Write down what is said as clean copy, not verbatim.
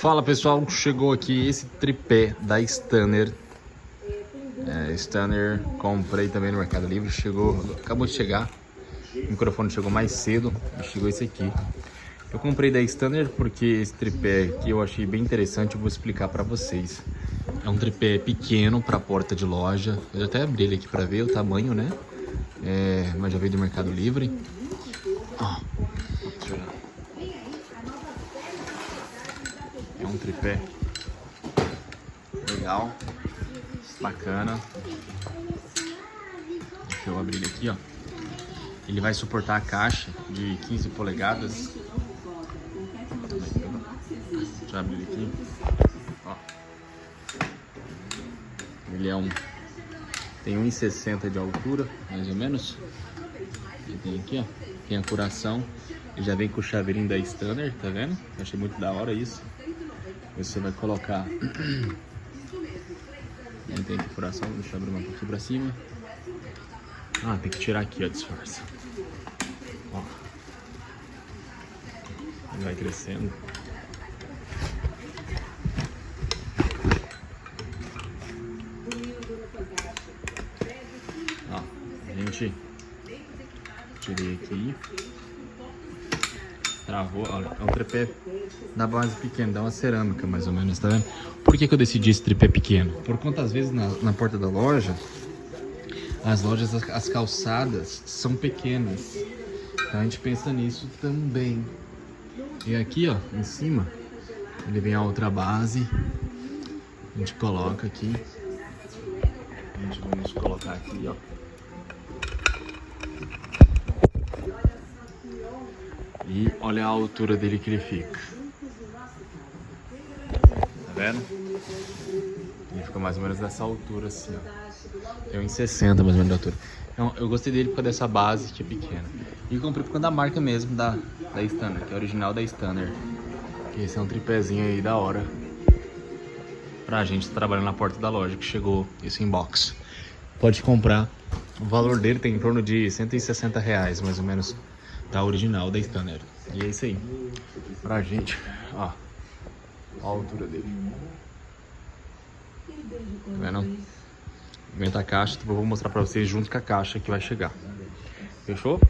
Fala pessoal, chegou aqui esse tripé da Stanner. Stanner, comprei também no Mercado Livre, acabou de chegar. O microfone chegou mais cedo e chegou esse aqui. Eu comprei da Stanner porque esse tripé aqui eu achei bem interessante, eu vou explicar pra vocês. É um tripé pequeno pra porta de loja. Eu até abri ele aqui pra ver o tamanho, né? Mas já veio do Mercado Livre. É um tripé legal, bacana. Deixa eu abrir ele aqui, ó. Ele vai suportar a caixa de 15 polegadas. Deixa eu abrir ele aqui. Ó. Ele tem 1,60 de altura, mais ou menos. Ele tem aqui, ó. Tem a curação. Ele já vem com o chaveirinho da Stanner, tá vendo? Eu achei muito da hora isso. Você vai colocar. Ele tem aqui a furação, deixa eu abrir um pouquinho pra cima. Tem que tirar aqui, ó, disfarça. Ó. Ele vai crescendo. Ó, a gente tirei aqui. Travou, olha, é um tripé da base pequena, dá uma cerâmica mais ou menos, tá vendo? Por que eu decidi esse tripé pequeno? Por conta, às vezes, na porta da loja, as calçadas são pequenas. Então a gente pensa nisso também. E aqui, ó, em cima, ele vem a outra base. A gente coloca aqui. A gente vai colocar aqui, ó. E olha a altura dele que ele fica. Tá vendo? Ele fica mais ou menos nessa altura assim, ó. Tem 1,60 mais ou menos de altura. Então eu gostei dele por causa dessa base que é pequena. E comprei por conta da marca mesmo, da Stanner, que é a original da Stanner. Que esse é um tripézinho aí da hora. Pra gente trabalhar na porta da loja, que chegou esse inbox. Pode comprar. O valor dele tem em torno de R$160 mais ou menos. Da original da Stanner. E é isso aí. Pra gente, ó. A altura dele. Tá vendo? Aumenta a caixa, eu vou mostrar pra vocês junto com a caixa que vai chegar. Fechou?